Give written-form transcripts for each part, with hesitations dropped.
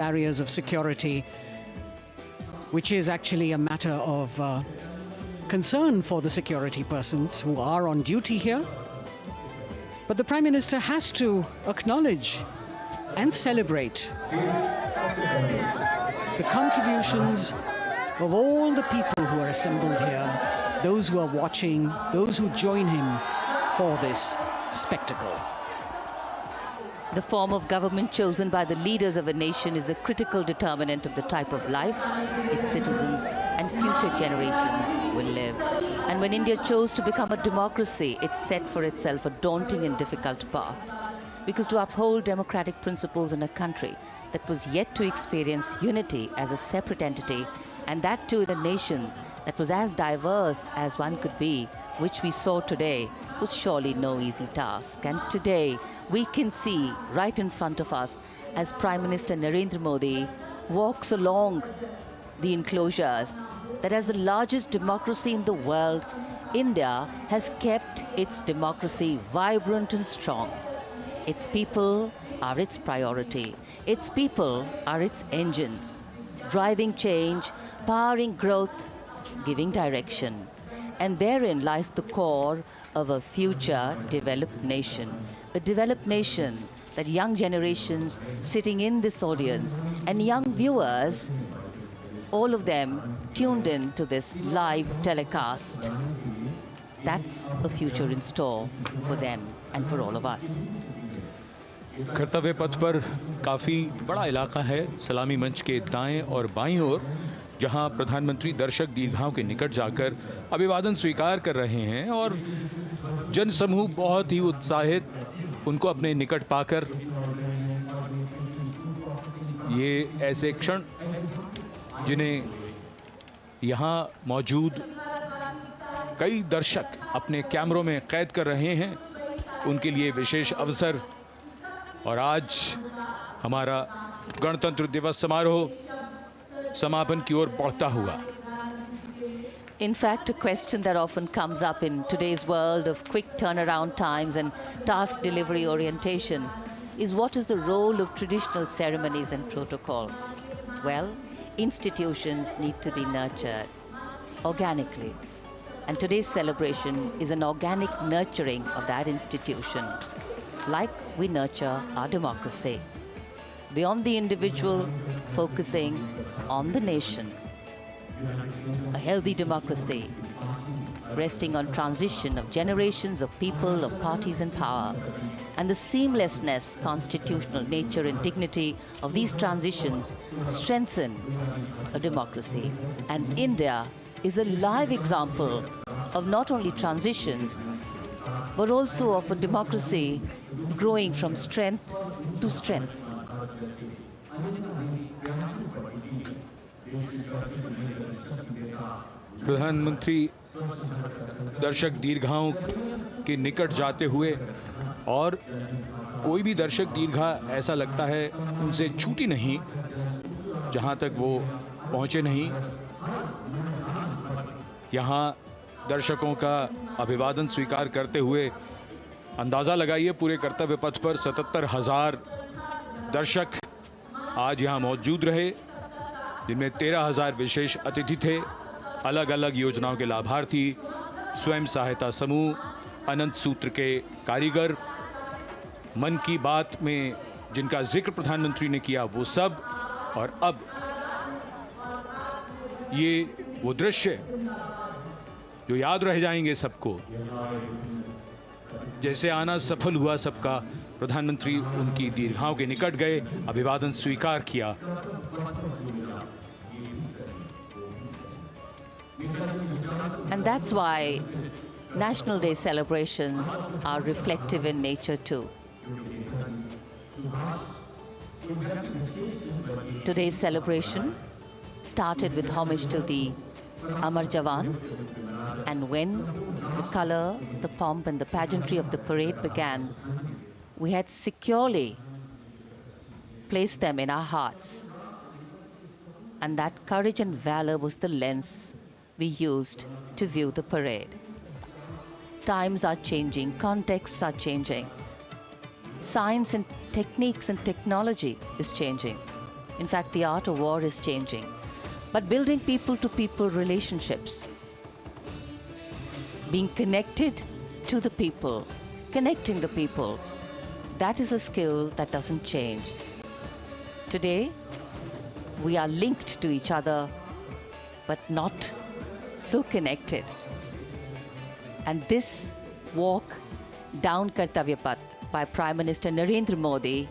barriers of security, which is actually a matter of concern for the security persons who are on duty here. But the Prime Minister has to acknowledge and celebrate the contributions of all the people who are assembled here, those who are watching, those who join him for this spectacle. The form of government chosen by the leaders of a nation is a critical determinant of the type of life its citizens and future generations will live. And when India chose to become a democracy, it set for itself a daunting and difficult path. Because to uphold democratic principles in a country that was yet to experience unity as a separate entity, and that too in a nation that was as diverse as one could be, which we saw today, was surely no easy task. And today we can see right in front of us as Prime Minister Narendra Modi walks along the enclosures that as the largest democracy in the world, India has kept its democracy vibrant and strong. Its people are its priority. Its people are its engines, driving change, powering growth, giving direction. And therein lies the core of a future developed nation. The developed nation that young generations sitting in this audience and young viewers, all of them tuned in to this live telecast. That's a future in store for them and for all of us. कर्तव्य पथ पर काफ़ी बड़ा इलाका है, सलामी मंच के दाएं और बाईं ओर, जहां प्रधानमंत्री दर्शक दीर्घाओं के निकट जाकर अभिवादन स्वीकार कर रहे हैं और जनसमूह बहुत ही उत्साहित उनको अपने निकट पाकर ये ऐसे क्षण जिन्हें यहां मौजूद कई दर्शक अपने कैमरों में कैद कर रहे हैं, उनके लिए विशेष अवसर। और आज हमारा गणतंत्र दिवस समारोह समापन की ओर बढ़ता हुआ। In fact, a question that often comes up in today's world of quick turnaround times and task delivery orientation is what is the role of traditional ceremonies and protocol? Well, institutions need to be nurtured organically. And today's celebration is an organic nurturing of that institution, like we nurture our democracy. Beyond the individual, focusing on the nation. A healthy democracy, resting on transition of generations of people, of parties in power, and the seamlessness, constitutional nature and dignity of these transitions strengthen a democracy. And India is a live example of not only transitions, but also of a democracy growing from strength to strength. प्रधानमंत्री दर्शक दीर्घाओं के निकट जाते हुए, और कोई भी दर्शक दीर्घा ऐसा लगता है उनसे छूटी नहीं जहां तक वो पहुंचे नहीं। यहां दर्शकों का अभिवादन स्वीकार करते हुए अंदाज़ा लगाइए, पूरे कर्तव्य पथ पर 77,000 दर्शक आज यहां मौजूद रहे, जिनमें 13,000 विशेष अतिथि थे, अलग अलग योजनाओं के लाभार्थी, स्वयं सहायता समूह, अनंत सूत्र के कारीगर, मन की बात में जिनका जिक्र प्रधानमंत्री ने किया वो सब। और अब ये वो दृश्य जो याद रह जाएंगे सबको, जैसे आना सफल हुआ सबका, प्रधानमंत्री उनकी दीर्घाओं के निकट गए, अभिवादन स्वीकार किया। And that's why National Day celebrations are reflective in nature too. Today's celebration started with homage to the Amar Jawan, and when the color, the pomp and the pageantry of the parade began, we had securely placed them in our hearts. And that courage and valor was the lens we used to view the parade. Times are changing, contexts are changing. Science and techniques and technology is changing. In fact, the art of war is changing. But building people-to-people relationships, being connected to the people, connecting the people, that is a skill that doesn't change. Today, we are linked to each other, but not so connected. And this walk down Kartavya Path by Prime Minister Narendra Modi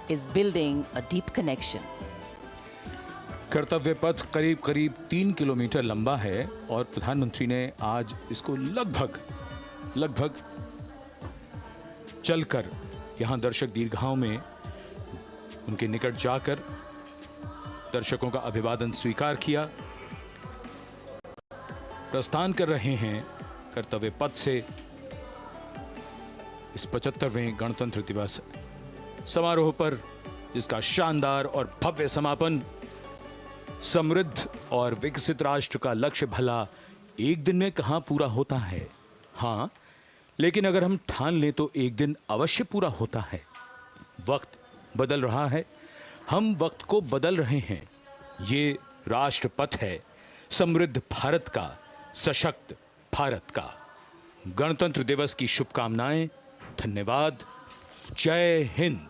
is building a deep connection. कर्तव्य पथ करीब करीब 3 kilometre लंबा है और प्रधानमंत्री ने आज इसको लगभग चलकर यहां दर्शक दीर्घाओं में उनके निकट जाकर दर्शकों का अभिवादन स्वीकार किया। प्रस्थान कर रहे हैं कर्तव्य पथ से इस 75वें गणतंत्र दिवस समारोह पर, जिसका शानदार और भव्य समापन समृद्ध और विकसित राष्ट्र का लक्ष्य भला एक दिन में कहां पूरा होता है। हां, लेकिन अगर हम ठान लें तो एक दिन अवश्य पूरा होता है। वक्त बदल रहा है, हम वक्त को बदल रहे हैं। ये राष्ट्रपथ है समृद्ध भारत का, सशक्त भारत का। गणतंत्र दिवस की शुभकामनाएं। धन्यवाद। जय हिंद।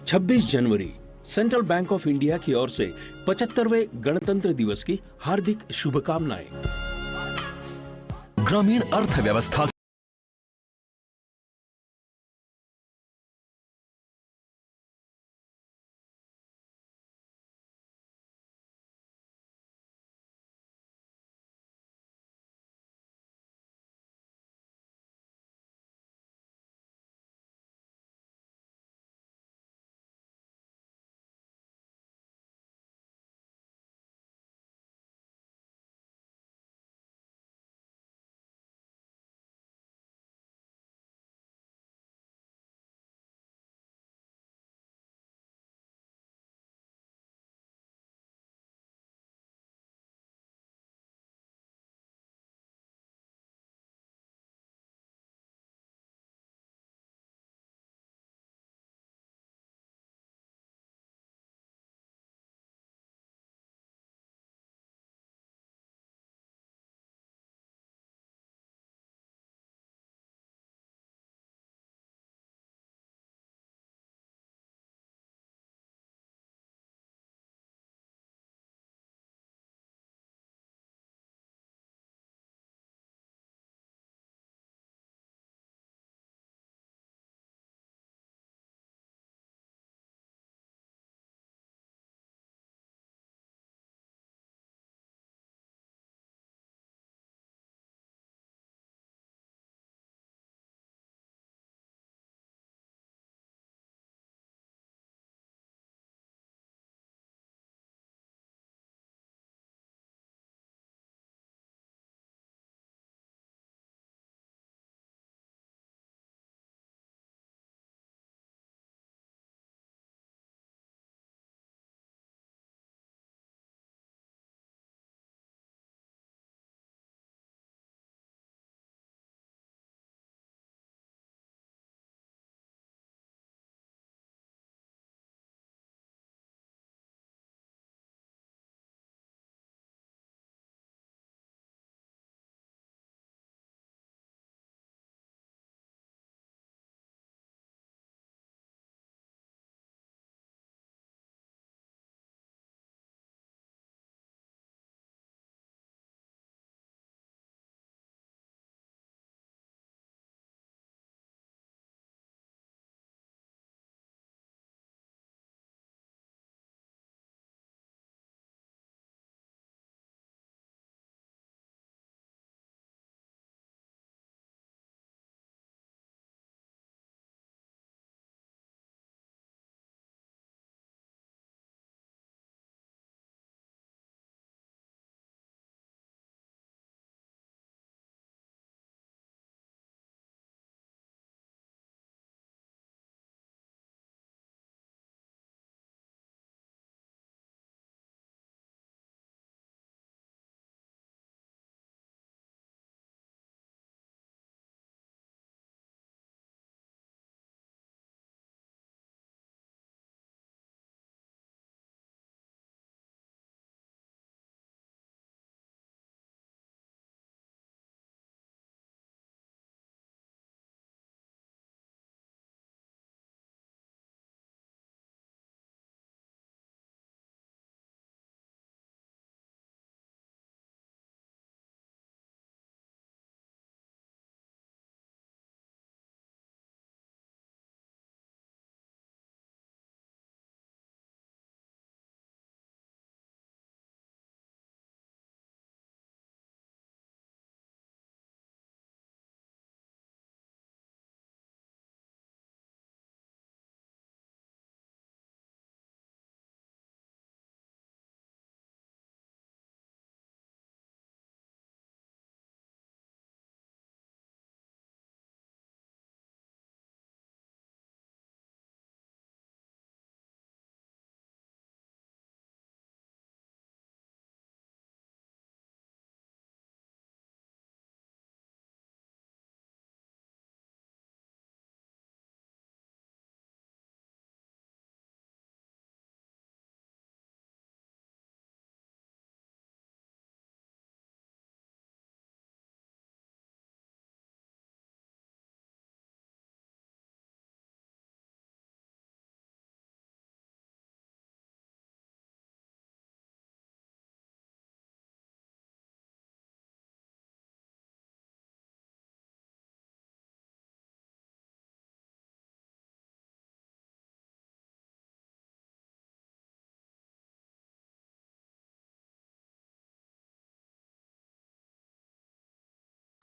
छब्बीस जनवरी सेंट्रल बैंक ऑफ इंडिया की ओर से 75वें गणतंत्र दिवस की हार्दिक शुभकामनाएं। ग्रामीण अर्थव्यवस्था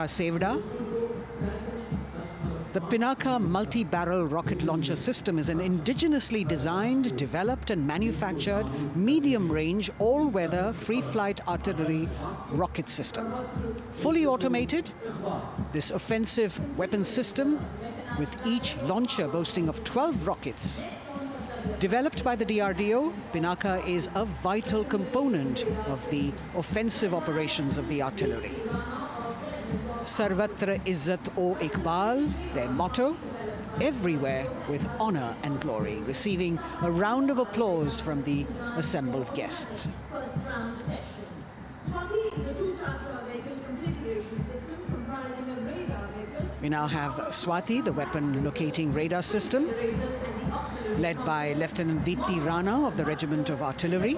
Sevda. The Pinaka multi-barrel rocket launcher system is an indigenously designed, developed and manufactured medium-range, all-weather, free-flight artillery rocket system. Fully automated, this offensive weapon system, with each launcher boasting of 12 rockets, developed by the DRDO, Pinaka is a vital component of the offensive operations of the artillery. Sarvatra Izzat o Iqbal, their motto, everywhere with honor and glory, receiving a round of applause from the assembled guests. We now have Swati, the weapon locating radar system, led by Lieutenant Deepti Rana of the Regiment of Artillery.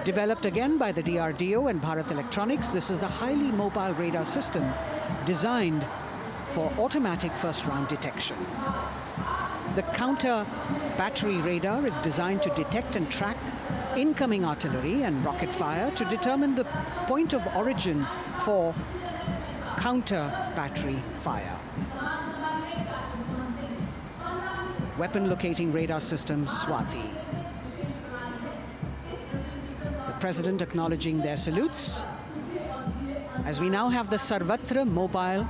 Developed again by the DRDO and Bharat Electronics, this is the highly mobile radar system designed for automatic first-round detection. The counter battery radar is designed to detect and track incoming artillery and rocket fire to determine the point of origin for counter battery fire. Weapon locating radar system Swati. President acknowledging their salutes, as we now have the Sarvatra mobile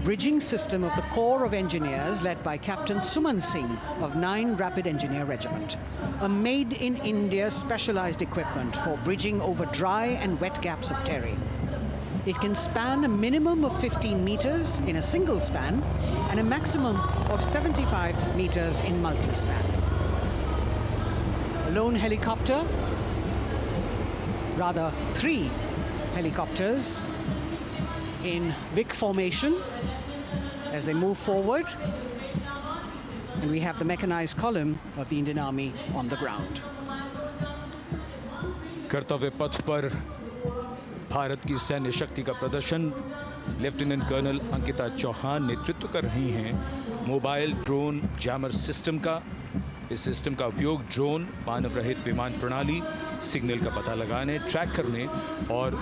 bridging system of the Corps of Engineers, led by Captain Suman Singh of 9 Rapid Engineer Regiment, a made-in-India specialized equipment for bridging over dry and wet gaps of terrain. It can span a minimum of 15 meters in a single span and a maximum of 75 meters in multi-span. A lone helicopter, rather 3 helicopters in Vic formation as they move forward, and we have the mechanized column of the Indian Army on the ground. कर्तव्य पथ पर भारत की सैन्य शक्ति का प्रदर्शन lieutenant colonel Ankita Chauhan नेतृत्व कर रही हैं मोबाइल ड्रोन जैमर सिस्टम का। इस सिस्टम का उपयोग ड्रोन, मानव रहित विमान प्रणाली, सिग्नल का पता लगाने, ट्रैक करने और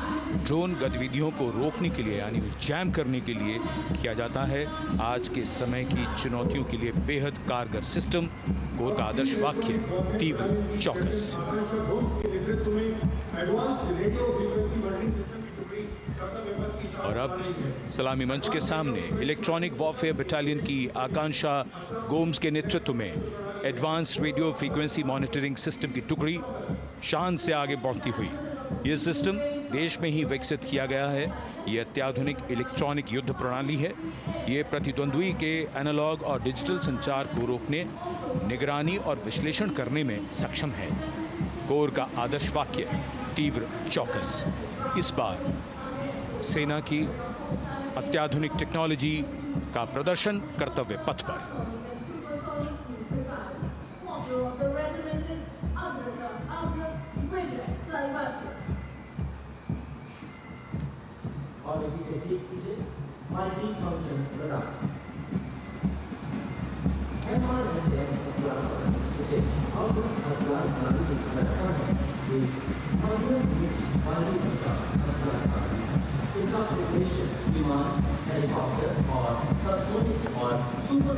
ड्रोन गतिविधियों को रोकने के लिए यानी जैम करने के लिए किया जाता है। आज के समय की चुनौतियों के लिए बेहद कारगर सिस्टम। कोर का आदर्श वाक्य तीव्र चौकस। और अब सलामी मंच के सामने इलेक्ट्रॉनिक वॉरफेयर बटालियन की आकांक्षा गोम्स के नेतृत्व में advance radio frequency monitoring system की टुकड़ी शान से आगे बढ़ती हुई। यह सिस्टम देश में ही विकसित किया गया है। यह अत्याधुनिक इलेक्ट्रॉनिक युद्ध प्रणाली है। यह प्रतिद्वंद्वी के एनालॉग और डिजिटल संचार को रोकने, निगरानी और विश्लेषण करने में सक्षम है। कोर का आदर्श वाक्य तीव्र चौकस। इस बार सेना की अत्याधुनिक टेक्नोलॉजी का प्रदर्शन कर्तव्य पथ पर।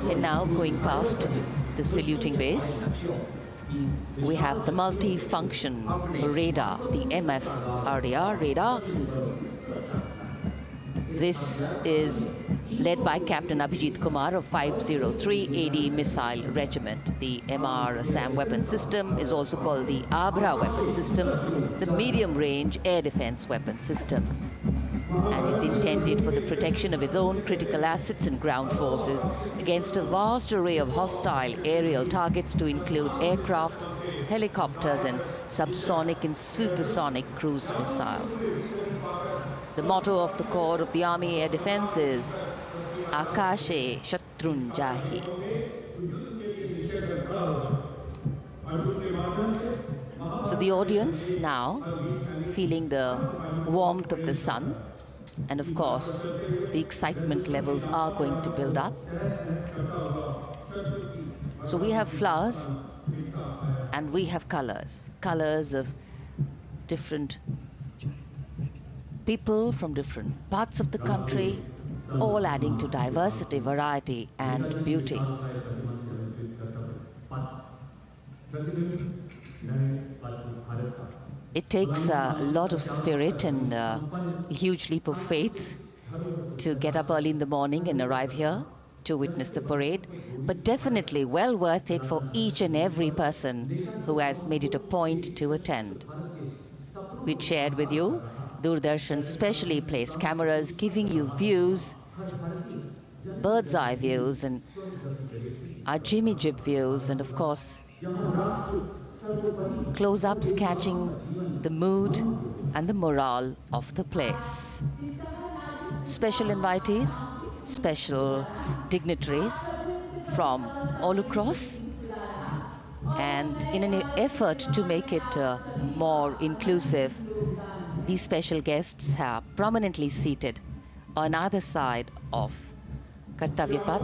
And now going past the saluting base, we have the multi-function radar, the MF-RDR radar. This is led by Captain Abhijit Kumar of 503 AD Missile Regiment. The MR Assam weapon system is also called the Abra weapon system. It's a medium-range air defense weapon system and is intended for the protection of its own critical assets and ground forces against a vast array of hostile aerial targets to include aircrafts, helicopters and subsonic and supersonic cruise missiles. The motto of the Corps of the Army Air Defense is Akashe Shatrun Jahi. So the audience now feeling the warmth of the sun, and of course the excitement levels are going to build up. So we have flowers and we have colors of different people from different parts of the country, all adding to diversity, variety, and beauty. It takes a lot of spirit and a huge leap of faith to get up early in the morning and arrive here to witness the parade, but definitely well worth it for each and every person who has made it a point to attend. We shared with you Doordarshan's specially placed cameras giving you views, bird's eye views and our Jimmy Jib views, and of course close-ups catching the mood and the morale of the place. Special invitees, special dignitaries from all across, and in an effort to make it more inclusive, these special guests are prominently seated on either side of Kartavya Path,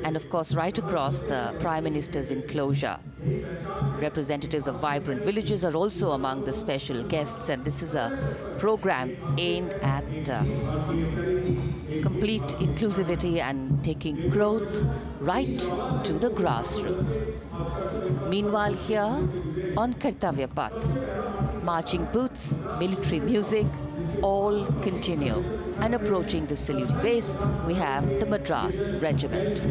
and of course right across the Prime Minister's enclosure. Representatives of vibrant villages are also among the special guests, and this is a program aimed at complete inclusivity and taking growth right to the grassroots. Meanwhile, here on Kartavya Path, marching boots, military music, all continue. And approaching the saluting base, we have the Madras Regiment.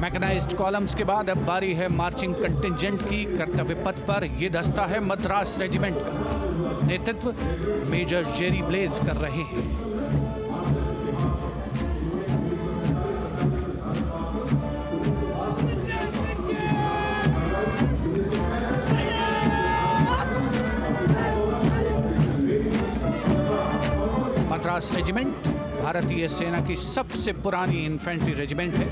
Mechanized columns के बाद अब बारी है marching contingent की। कर्तव्य पथ पर ये दस्ता है मद्रास रेजिमेंट का। नेतृत्व मेजर जेरी ब्लेज कर रहे हैं। मद्रास रेजिमेंट भारतीय सेना की सबसे पुरानी इन्फेंट्री रेजिमेंट है,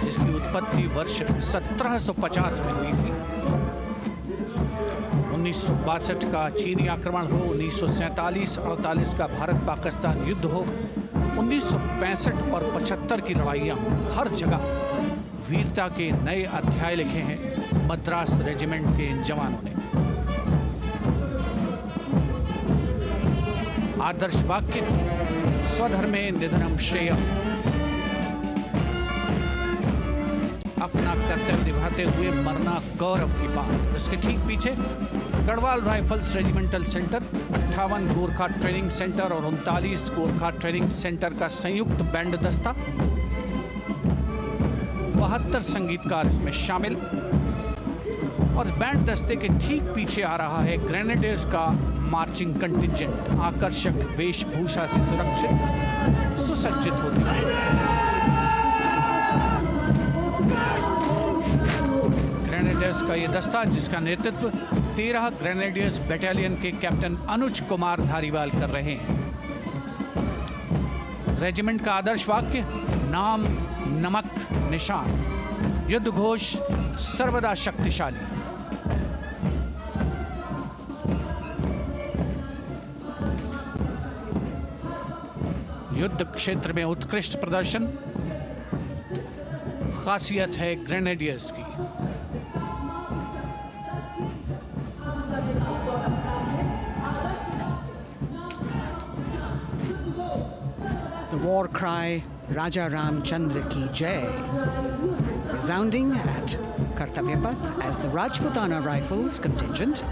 जिसकी उत्पत्ति वर्ष 1750 में हुई थी। 1962 का चीनी आक्रमण हो, 1947-48 का भारत पाकिस्तान युद्ध हो, 1965 और 75 की लड़ाइयाँ, हर जगह वीरता के नए अध्याय लिखे हैं मद्रास रेजिमेंट के इन जवानों ने। आदर्श वाक्य स्वधर्मे निधनम श्रेय, अपना कर्तव्य निभाते हुए मरना गौरव की बात। इसके ठीक पीछे Garhwal rifles regimental centre, 58 Gorkha training centre और 39 गोरखा ट्रेनिंग सेंटर का संयुक्त बैंड दस्ता, 72 संगीतकार इसमें शामिल। और बैंड दस्ते के ठीक पीछे आ रहा है ग्रेनेडियर्स का मार्चिंग कंटिंजेंट, आकर्षक वेशभूषा से सुरक्षित सुसज्जित होते हैं। ग्रेनेडियर्स का ये दस्ता, जिसका नेतृत्व 13 ग्रेनेडियर्स बटालियन के कैप्टन अनुज कुमार धारीवाल कर रहे हैं। रेजिमेंट का आदर्श वाक्य नाम नमक निशान, युद्ध घोष सर्वदा शक्तिशाली। युद्ध क्षेत्र में उत्कृष्ट प्रदर्शन खासियत है ग्रेनेडियर्स की। The war cry Raja Ramchandra Ki Jai resounding at Kartavya Path as the Rajputana Rifles contingent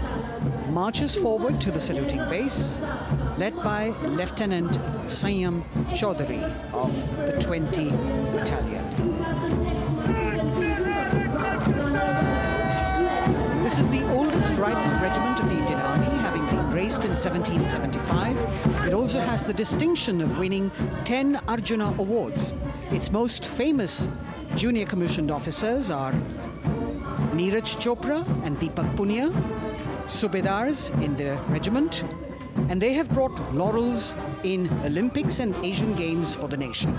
marches forward to the saluting base, led by Lieutenant Sanyam Chaudhary of the 20 Battalion. This is the oldest rifle regiment of the Indian Army, having been raised in 1775. It also has the distinction of winning 10 Arjuna Awards. Its most famous junior commissioned officers are Neeraj Chopra and Deepak Punia, Subedars in the regiment, and they have brought laurels in Olympics and Asian Games for the nation.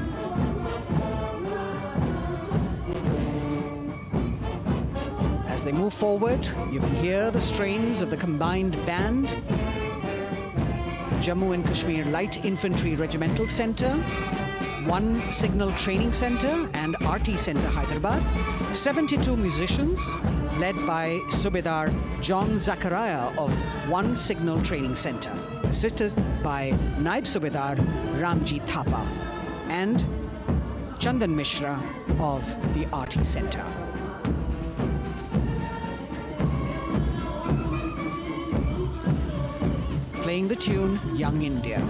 As they move forward, you can hear the strains of the combined band, Jammu and Kashmir Light Infantry Regimental Centre, 1 Signal Training Center and RT Center, Hyderabad. 72 musicians, led by Subedar John Zachariah of 1 Signal Training Center, assisted by Naib Subedar Ramji Thapa and Chandan Mishra of the RT Center. Playing the tune Young India.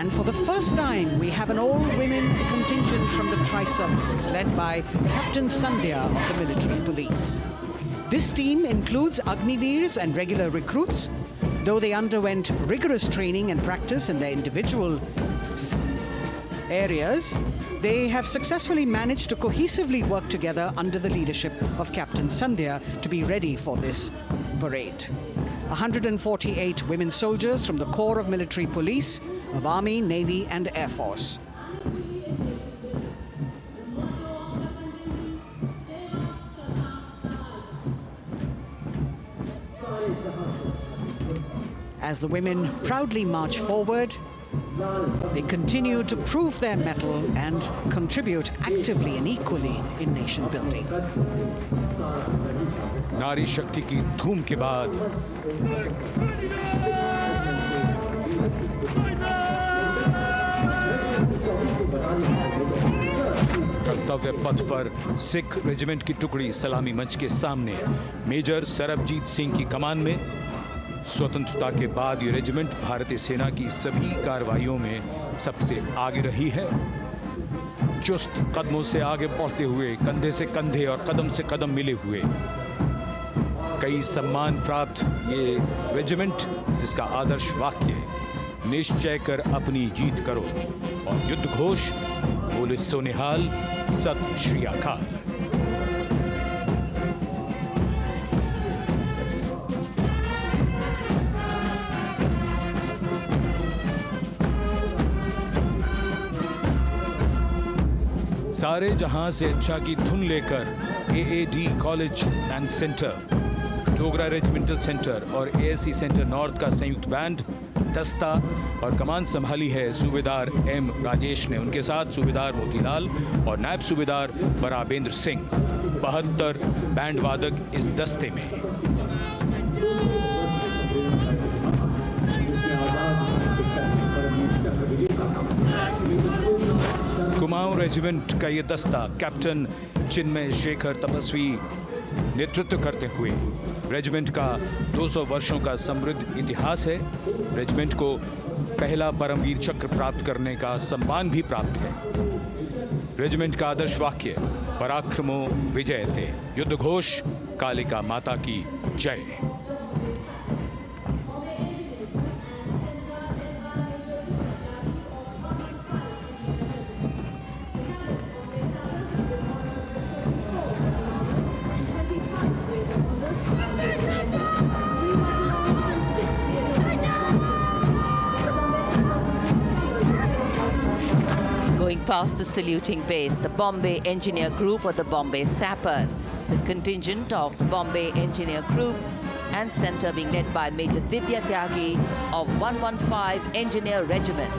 And for the first time, we have an all-women contingent from the Tri-Services, led by Captain Sandhya of the Military Police. This team includes Agniveers and regular recruits. Though they underwent rigorous training and practice in their individual areas, they have successfully managed to cohesively work together under the leadership of Captain Sandhya to be ready for this parade. 148 women soldiers from the Corps of Military Police, of Army, Navy and Air Force. As the women proudly march forward, they continue to prove their mettle and contribute actively and equally in nation building. नारी शक्ति की धूम के बाद कर्तव्य पथ पर Sikh regiment की टुकड़ी सलामी मंच के सामने मेजर सरबजीत सिंह की कमान में। स्वतंत्रता के बाद ये रेजिमेंट भारतीय सेना की सभी कार्रवाइयों में सबसे आगे रही है। चुस्त कदमों से आगे बढ़ते हुए, कंधे से कंधे और कदम से कदम मिले हुए, कई सम्मान प्राप्त ये रेजिमेंट, जिसका आदर्श वाक्य निश्चय कर अपनी जीत करो और युद्ध घोष बोले सोनिहाल सत श्री अकाल। सारे जहां से अच्छा की धुन लेकर AAD college and centre, Dogra regimental centre और एएससी सेंटर नॉर्थ का संयुक्त बैंड, दस्ता और कमान संभाली है सूबेदार एम राजेश ने। उनके साथ सूबेदार मोतीलाल और नायब सूबेदार बराबेंद्र सिंह। 72 बैंड वादक इस दस्ते में। कुमाऊं रेजिमेंट का ये दस्ता कैप्टन चिन्मय शेखर तपस्वी नेतृत्व करते हुए, रेजिमेंट का 200 वर्षों का समृद्ध इतिहास है। रेजिमेंट को पहला परमवीर चक्र प्राप्त करने का सम्मान भी प्राप्त है। रेजिमेंट का आदर्श वाक्य पराक्रमो विजयते, युद्ध घोष कालिका माता की जय। Past the saluting base, the Bombay Engineer Group or the Bombay Sappers, the contingent of the Bombay Engineer Group and Centre being led by Major Divya Tyagi of 115 Engineer Regiment.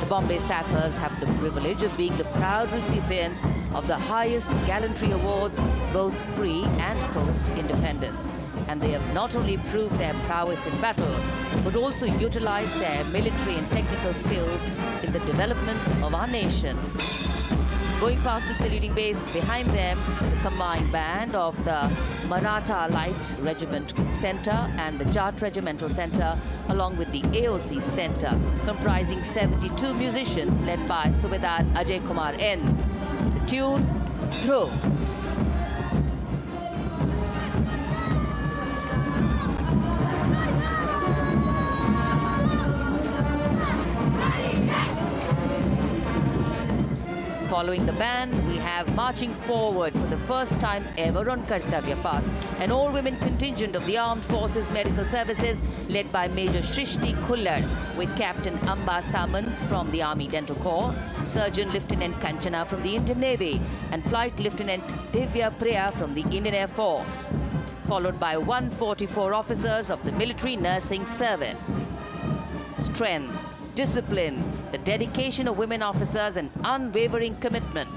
The Bombay Sappers have the privilege of being the proud recipients of the highest gallantry awards, both pre and post-independence. And they have not only proved their prowess in battle, but also utilized their military and technical skills in the development of our nation. Going past the saluting base, behind them, the combined band of the Maratha Light Regiment Centre and the Jat Regimental Centre, along with the AOC Centre, comprising 72 musicians led by Subedar Ajay Kumar N. The tune, Dhruv. Following the band, we have marching forward for the first time ever on Kartavya Path, an all-women contingent of the Armed Forces Medical Services led by Major Shrishti Khullar, with Captain Amba Samant from the Army Dental Corps, Surgeon Lieutenant Kanchana from the Indian Navy, and Flight Lieutenant Divya Priya from the Indian Air Force, followed by 144 officers of the Military Nursing Service. Strength, discipline, the dedication of women officers and unwavering commitment.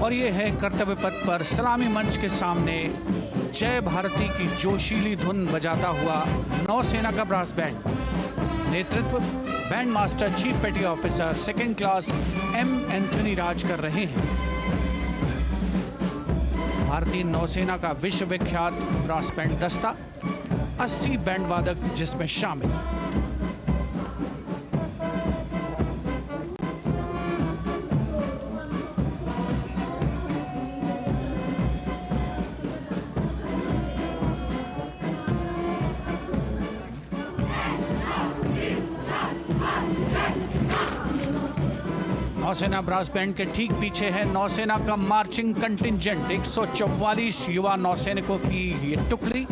और ये है कर्तव्य पथ पर सलामी मंच के सामने जय भारती की जोशीली धुन बजाता हुआ नौसेना का ब्रास बैंड। नेतृत्व band master chief petty officer second class M Anthony Raj कर रहे हैं। भारतीय नौसेना का विश्व विख्यात ब्रास बैंड दस्ता 80 बैंड वादक जिसमें शामिल। नौसेना ब्रास बैंड के ठीक पीछे है नौसेना का मार्चिंग कंटिंजेंट 144 युवा नौसैनिकों की ये टुकड़ी,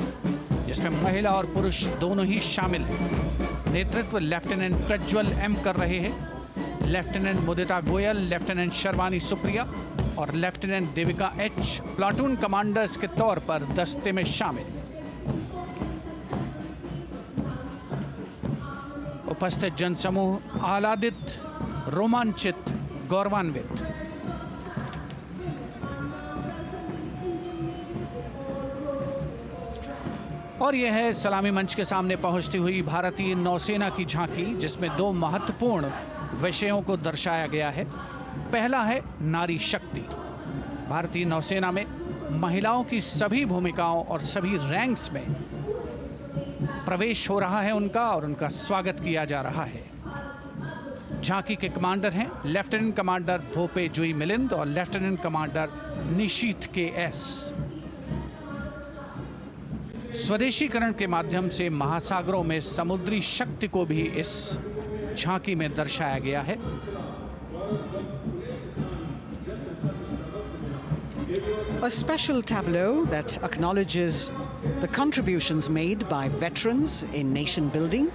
जिसमें महिला और पुरुष दोनों ही शामिल हैं। नेतृत्व लेफ्टिनेंट प्रज्वल एम कर रहे हैं। लेफ्टिनेंट मुदिता गोयल, लेफ्टिनेंट शर्वानी सुप्रिया और lieutenant Devika H platoon commanders के तौर पर दस्ते में शामिल। उपस्थित जनसमूह आह्लादित, रोमांचित, गौरवान्वित। और यह है सलामी मंच के सामने पहुंचती हुई भारतीय नौसेना की झांकी, जिसमें दो महत्वपूर्ण विषयों को दर्शाया गया है। पहला है नारी शक्ति। भारतीय नौसेना में महिलाओं की सभी भूमिकाओं और सभी रैंक्स में प्रवेश हो रहा है उनका, और उनका स्वागत किया जा रहा है। झांकी के कमांडर हैं लेफ्टिनेंट कमांडर भोपे जुई मिलिंद और लेफ्टिनेंट कमांडर निशीत के एस। स्वदेशीकरण के माध्यम से महासागरों में समुद्री शक्ति को भी इस झांकी में दर्शाया गया है। A special tableau that acknowledges the contributions made by veterans in nation building.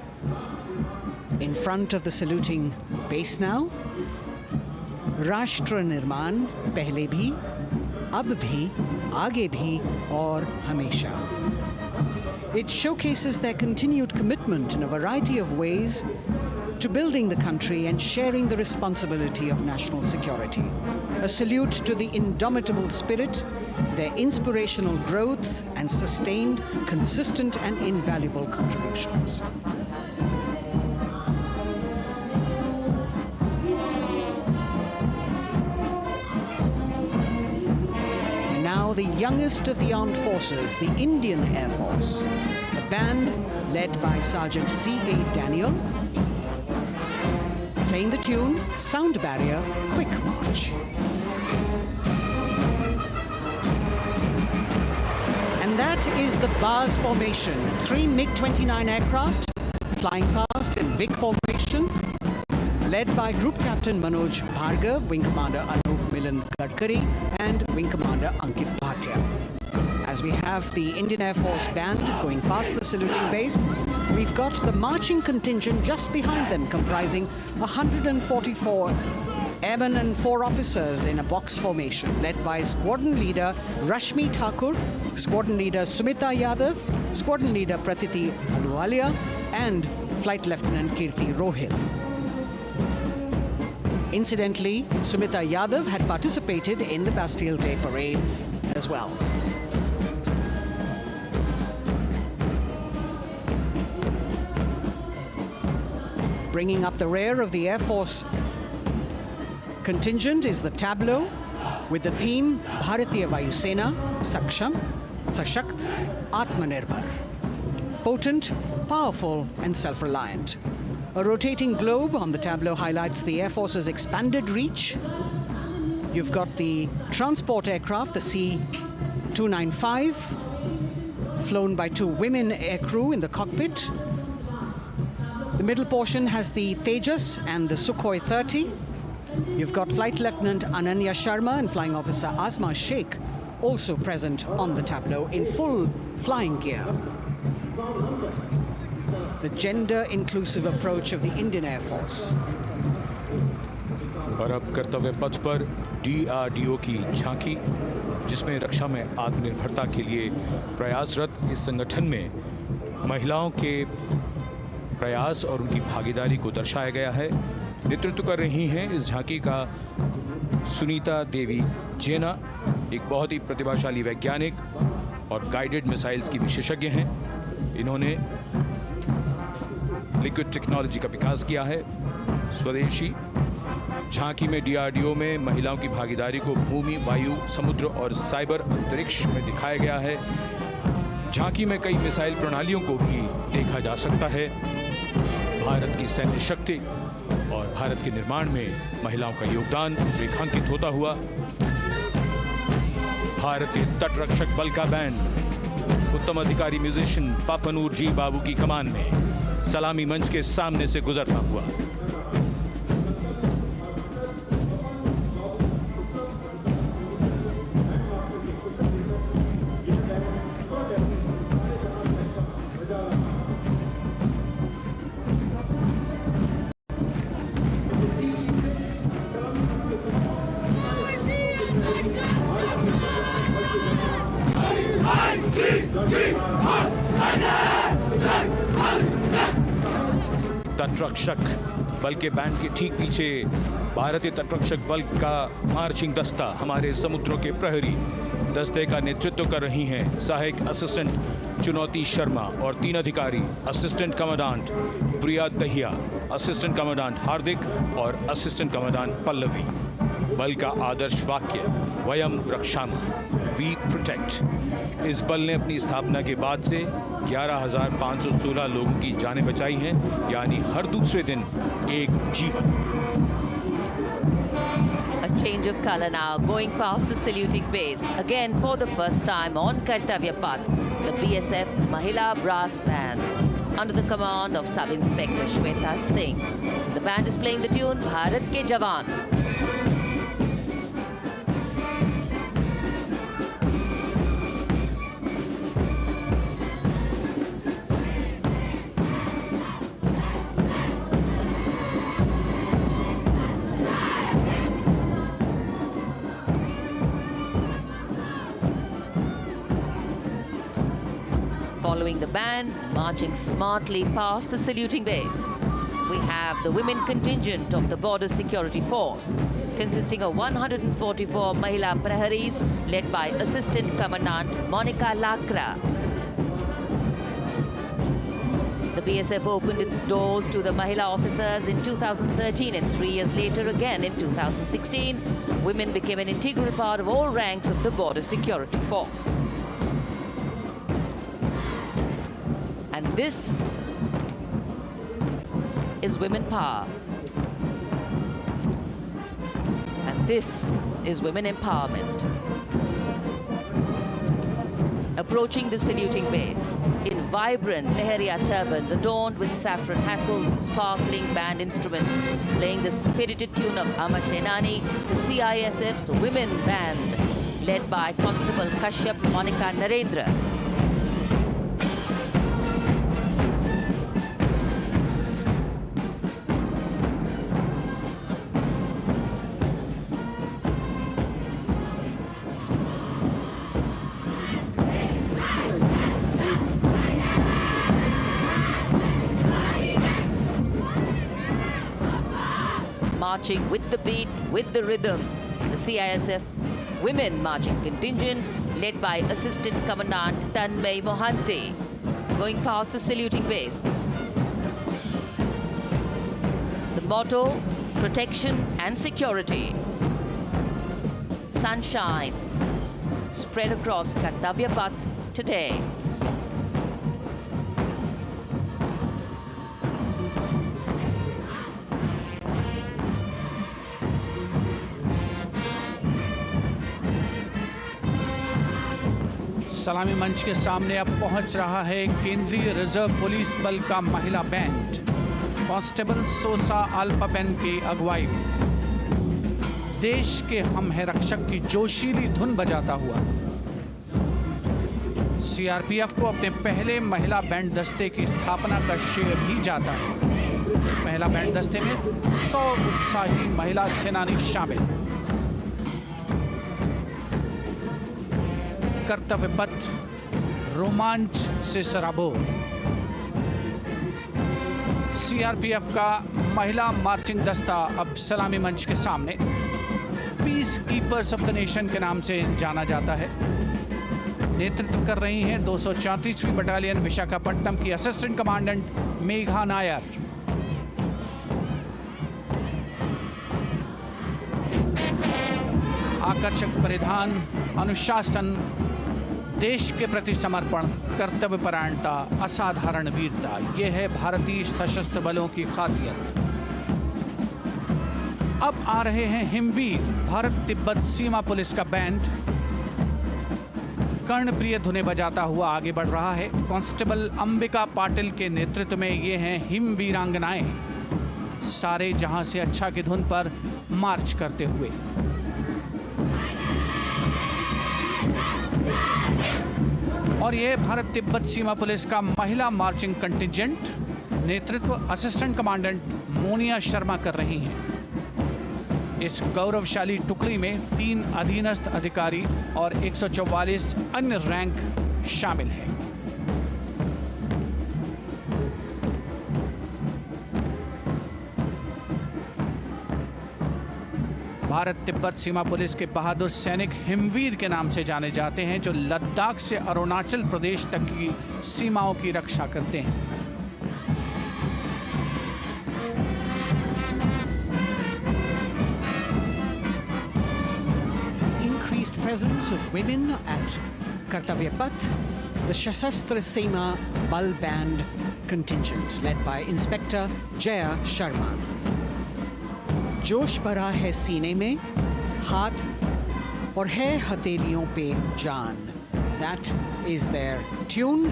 In front of the saluting base now, राष्ट्र निर्माण पहले भी, अब भी, आगे भी और हमेशा. It showcases their continued commitment in a variety of ways to building the country and sharing the responsibility of national security. A salute to the indomitable spirit, their inspirational growth and sustained, consistent and invaluable contributions. Now the youngest of the armed forces, the Indian Air Force, a band led by Sergeant C.A. Daniel, playing the tune Sound Barrier Quick March. And that is the bars formation. 3 MiG-29 aircraft flying past in big formation, led by Group Captain Manoj Bhargav, Wing Commander Anup Milan Gadkari, and Wing Commander Ankit Bhatia. As we have the Indian Air Force band going past the saluting base, we've got the marching contingent just behind them, comprising 144 airmen and 4 officers in a box formation, led by Squadron Leader Rashmi Thakur, Squadron Leader Sumita Yadav, Squadron Leader Pratiti Aluwalia, and Flight Lieutenant Kirti Rohil. Incidentally, Sumita Yadav had participated in the Bastille Day parade as well. Bringing up the rear of the Air Force contingent is the tableau with the theme Bharatiya Vayu Sena, Saksham, Sashakt, Atmanirbhar. Potent, powerful and self-reliant. A rotating globe on the tableau highlights the Air Force's expanded reach. You've got the transport aircraft, the C-295, flown by 2 women aircrew in the cockpit. The middle portion has the Tejas and the Sukhoi 30. You've got Flight Lieutenant Ananya Sharma and Flying Officer Asma Sheikh also present on the tableau in full flying gear. The gender-inclusive approach of the Indian Air Force. और अब कर्तव्य पथ पर DRDO की झांकी, जिसमें रक्षा में आत्मनिर्भरता के लिए प्रयासरत इस संगठन में महिलाओं के प्रयास और उनकी भागीदारी को दर्शाया गया है। नेतृत्व कर रही हैं इस झांकी का सुनीता देवी जेना, एक बहुत ही प्रतिभाशाली वैज्ञानिक और गाइडेड मिसाइल्स की विशेषज्ञ हैं। इन्होंने लिक्विड टेक्नोलॉजी का विकास किया है, स्वदेशी। झांकी में DRDO में महिलाओं की भागीदारी को भूमि, वायु, समुद्र और साइबर अंतरिक्ष में दिखाया गया है। झांकी में कई मिसाइल प्रणालियों को भी देखा जा सकता है। भारत की सैन्य शक्ति और भारत के निर्माण में महिलाओं का योगदान रेखांकित होता हुआ। भारतीय तटरक्षक बल का बैंड उत्तम अधिकारी म्यूजिशियन पापनूर जी बाबू की कमान में सलामी मंच के सामने से गुजरता हुआ। तटरक्षक बल के बैंड के ठीक पीछे भारतीय तटरक्षक बल का मार्चिंग दस्ता हमारे समुद्रों के प्रहरी दस्ते का नेतृत्व कर रही हैं सहायक असिस्टेंट चुनौती शर्मा और 3 अधिकारी, असिस्टेंट कमांडेंट प्रिया दहिया, असिस्टेंट कमांडेंट हार्दिक और असिस्टेंट कमांडेंट पल्लवी। बल का आदर्श वाक्य वयम रक्षामः, वी प्रोटेक्ट। इस बल ने अपनी स्थापना के बाद से 11,516 लोगों की जानें बचाई हैं, यानी हर दूसरे दिन एक जीवन। A change of color now, going past the saluting base. Again, for the first time on Kartavya Path, the BSF Mahila Brass Band, under the command of Sub-Inspector Shweta Singh. The band is playing the tune Bharat Ke Jawan. Following the band, marching smartly past the saluting base, we have the women contingent of the Border Security Force, consisting of 144 Mahila Praharis, led by Assistant Commandant Monica Lakra. The BSF opened its doors to the Mahila officers in 2013, and 3 years later again in 2016, women became an integral part of all ranks of the Border Security Force. And this is women power. And this is women empowerment. Approaching the saluting base in vibrant Leheria turbans adorned with saffron hackles and sparkling band instruments, playing the spirited tune of Amar Senani, the CISF's women band, led by Constable Kashyap Monica Narendra. Marching with the beat, with the rhythm, the CISF Women Marching Contingent, led by Assistant Commandant Tanmay Mohanty, going past the saluting base. The motto, protection and security. Sunshine spread across Kartavya Path today. सलामी मंच के सामने अब पहुंच रहा है केंद्रीय reserve police बल का महिला बैंड, कांस्टेबल सोसा अल्पापेन की अगुवाई में देश के हम है रक्षक की जोशीली धुन बजाता हुआ सीआरपीएफ को अपने पहले महिला बैंड दस्ते की स्थापना का श्रेय भी जाता है। इस महिला बैंड दस्ते में 100 उत्साही महिला सेनानी शामिल। कर्तव्य पथ रोमांच से सराबोर। सीआरपीएफ का महिला मार्चिंग दस्ता अब सलामी मंच के सामने। Peace keepers of the nation के नाम से जाना जाता है। नेतृत्व कर रही हैं 234वीं बटालियन विशाखापट्टनम की असिस्टेंट कमांडेंट मेघा नायर। आकर्षक परिधान, अनुशासन, देश के प्रति समर्पण, कर्तव्य परायणता, असाधारण वीरता, यह है भारतीय सशस्त्र बलों की खासियत। अब आ रहे हैं हिमवीर भारत तिब्बत सीमा पुलिस का बैंड। कर्णप्रिय धुनें बजाता हुआ आगे बढ़ रहा है। कांस्टेबल अंबिका पाटिल के नेतृत्व में ये हैं हिमवीरांगनाएं, सारे जहां से अच्छा की धुन पर मार्च करते हुए। और यह भारत तिब्बत सीमा पुलिस का महिला मार्चिंग कंटिजेंट, नेतृत्व असिस्टेंट कमांडेंट मोनिया शर्मा कर रही हैं। इस गौरवशाली टुकड़ी में 3 अधीनस्थ अधिकारी और 144 अन्य रैंक शामिल हैं। भारत तिब्बत सीमा पुलिस के बहादुर सैनिक हिमवीर के नाम से जाने जाते हैं, जो लद्दाख से अरुणाचल प्रदेश तक की सीमाओं की रक्षा करते हैं। Increased presence of women at Kartavya Path, the Shasastra Seema Bal Band contingent led by Inspector Jaya Sharma. जोश भरा है सीने में, हाथ और है हथेलियों पे जान. That is their tune.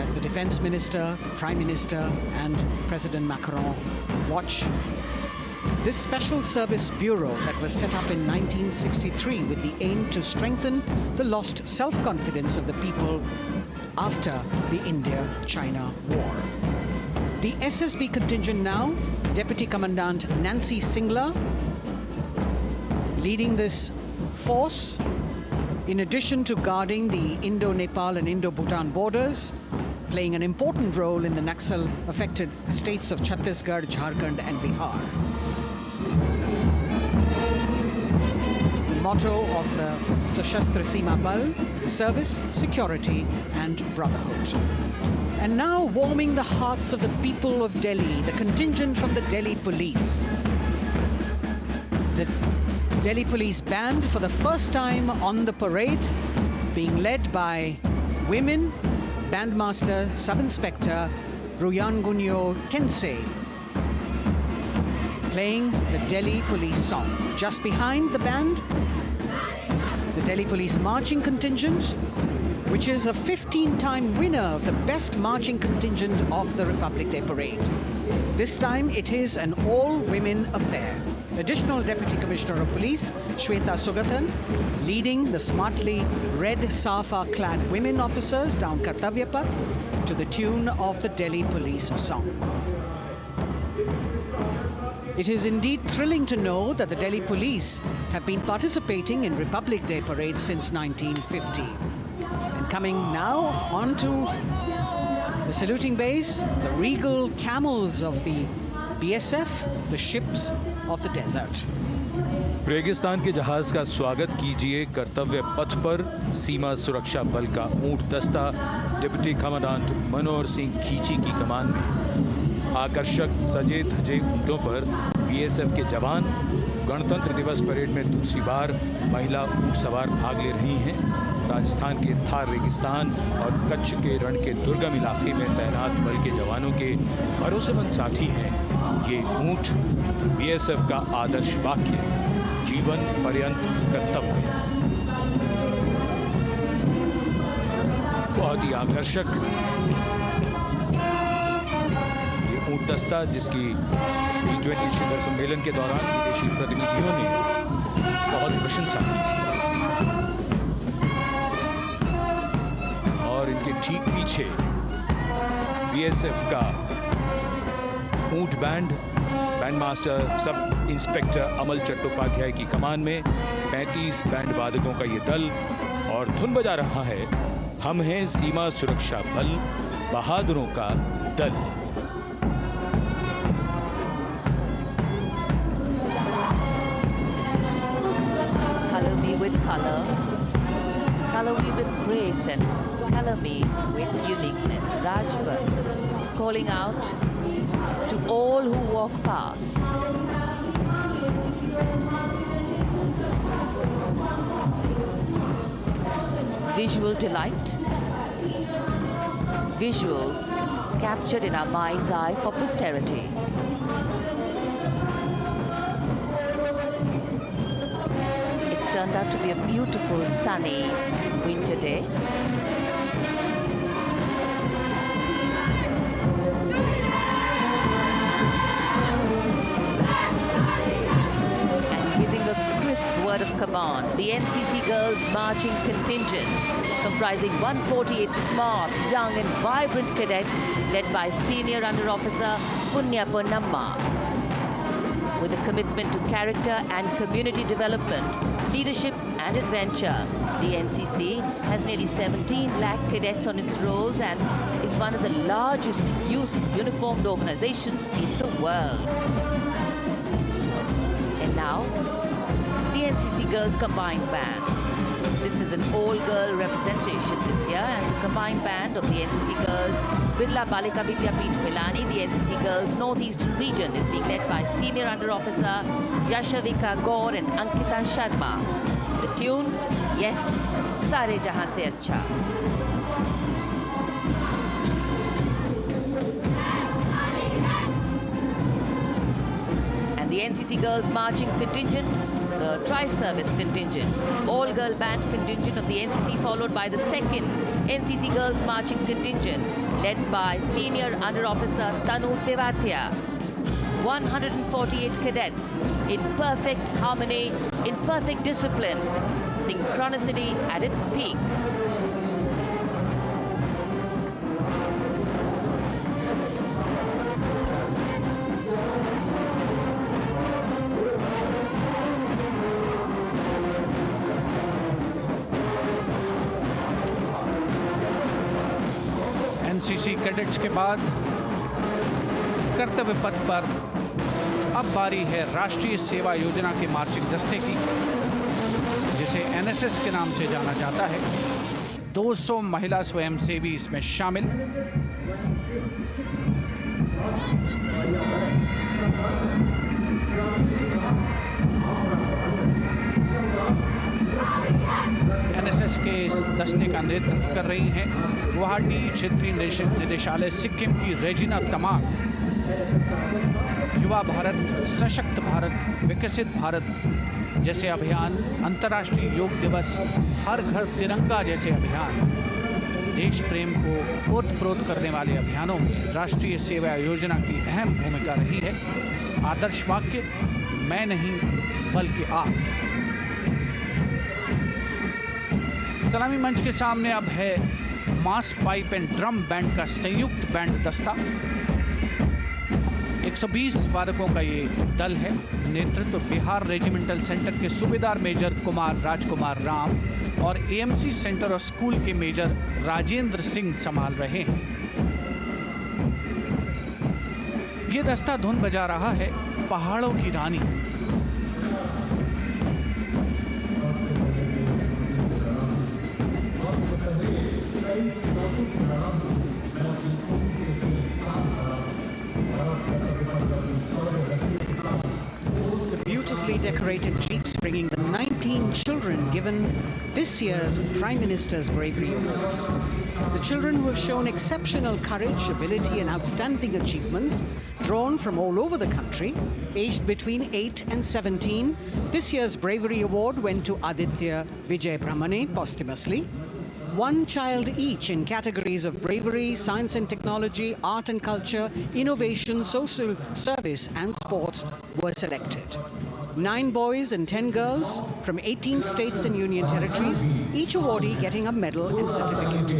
As the Defense Minister, Prime Minister and President Macron watch this Special Service Bureau that was set up in 1963 with the aim to strengthen the lost self-confidence of the people after the India-China War. The SSB contingent now, Deputy Commandant Nancy Singla, leading this force, in addition to guarding the Indo-Nepal and Indo-Bhutan borders, playing an important role in the Naxal-affected states of Chhattisgarh, Jharkhand and Bihar. The motto of the Sashastra Seema Bal, service, security and brotherhood. And now warming the hearts of the people of Delhi, the contingent from the Delhi Police. The Delhi Police Band, for the first time on the parade, being led by women, Bandmaster Sub-Inspector Ruyangunyo Kensei, playing the Delhi Police song. Just behind the band, the Delhi Police marching contingent, which is a 15-time winner of the best marching contingent of the Republic Day Parade. This time it is an all-women affair. Additional Deputy Commissioner of Police, Shweta Sugathan, leading the smartly red safa-clad women officers down Kartavya Path to the tune of the Delhi Police song. It is indeed thrilling to know that the Delhi Police have been participating in Republic Day parades since 1950. And coming now onto the saluting base, the regal camels of the BSF, the ships of the desert. रेगिस्तान के जहाज का स्वागत कीजिए कर्तव्य पथ पर सीमा सुरक्षा बल का ऊंट दस्ता डिप्टी कमांडेंट मनोहर सिंह खींची की कमान में। आकर्षक सजे धजे ऊंटों पर बीएसएफ के जवान गणतंत्र दिवस परेड में दूसरी बार महिला ऊंट सवार भाग ले रही हैं। राजस्थान के थार रेगिस्तान और कच्छ के रण के दुर्गम इलाके में तैनात बल के जवानों के भरोसेमंद साथी हैं। ये ऊंट बीएसएफ का आदर्श वाक्य, जीवन पर्यंत कर्तव्य। बहुत ही आकर्षक ये ऊंट दस्ता, जिसकी G20 शिखर सम्मेलन के दौरान विदेशी प्रतिनिधियों ने बहुत प्रशंसा की थी। और इनके ठीक पीछे बीएसएफ का ऊंट band, band master sub inspector Amal Chattopadhyay की कमान में 35 बैंड वादकों का ये दल, और धुन बजा रहा है हम हैं सीमा सुरक्षा बल, बहादुरों का दल। Color me with color, color me with grace, and color me with uniqueness. Rajput calling out to all who walk past. Visual delight, visuals captured in our mind's eye for posterity. It's turned out to be a beautiful, sunny winter day. Word of command, the NCC Girls Marching Contingent, comprising 148 smart, young and vibrant cadets led by Senior Under Officer Punya Ponnamma. With a commitment to character and community development, leadership and adventure, the NCC has nearly 17 lakh cadets on its rolls and is one of the largest youth uniformed organizations in the world. And now, the NCC Girls Combined Band. This is an all-girl representation this year, and the combined band of the NCC Girls Birla Balika Vidyapeeth Milani, the NCC Girls Northeastern region, is being led by Senior Under Officer Yashavika Gaur and Ankita Sharma. The tune, yes, Sare Jahan Se Acha. And the NCC Girls Marching Contingent, the Tri-Service Contingent, all-girl band contingent of the NCC, followed by the second NCC Girls Marching Contingent, led by Senior Under Officer Tanu Tevatia. 148 cadets in perfect harmony, in perfect discipline, synchronicity at its peak. NCC cadets के बाद कर्तव्य पथ पर अब बारी है राष्ट्रीय सेवा योजना के मार्चिंग दस्ते की, जिसे एनएसएस के नाम से जाना जाता है। 200 महिला स्वयंसेवी इसमें शामिल। एनएसएस के इस दस्ते का नेतृत्व कर रही हैं गुवाहाटी क्षेत्रीय निदेशालय सिक्किम की रेजिना तमांग। युवा भारत, सशक्त भारत, विकसित भारत जैसे अभियान, अंतर्राष्ट्रीय योग दिवस, हर घर तिरंगा जैसे अभियान, देश प्रेम को ओतप्रोत करने वाले अभियानों में राष्ट्रीय सेवा योजना की अहम भूमिका रही है। आदर्श वाक्य, मैं नहीं बल्कि आप। सलामी मंच के सामने अब है मास पाइप एंड ड्रम बैंड का संयुक्त बैंड दस्ता। 120 वादकों का ये दल है। नेतृत्व बिहार रेजिमेंटल सेंटर के सूबेदार मेजर कुमार राजकुमार राम और एएमसी सेंटर और स्कूल के मेजर राजेंद्र सिंह संभाल रहे हैं। ये दस्ता धुन बजा रहा है पहाड़ों की रानी। Beautifully decorated jeeps bringing the 19 children given this year's Prime Minister's Bravery Awards. The children who have shown exceptional courage, ability and outstanding achievements, drawn from all over the country, aged between 8 and 17. This year's Bravery Award went to Aditya Vijay Brahmane posthumously. One child each in categories of bravery, science and technology, art and culture, innovation, social service and sports were selected. 9 boys and 10 girls from 18 states and union territories, each awardee getting a medal and certificate.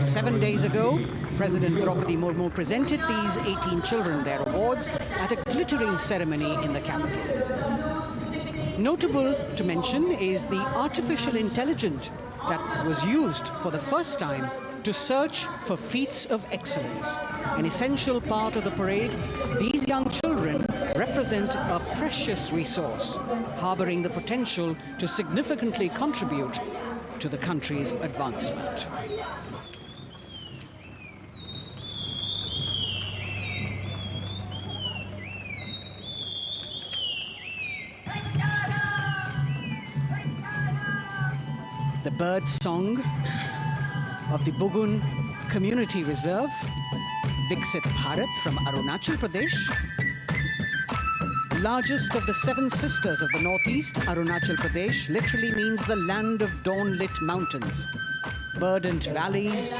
7 days ago, President Draupadi Murmu presented these 18 children their awards at a glittering ceremony in the capital. Notable to mention is the artificial intelligence that was used for the first time to search for feats of excellence. An essential part of the parade, these young children represent a precious resource, harboring the potential to significantly contribute to the country's advancement. The bird song of the Bugun Community Reserve, Viksit Bharat from Arunachal Pradesh. Largest of the 7 sisters of the Northeast, Arunachal Pradesh literally means the land of dawn-lit mountains. Verdant valleys,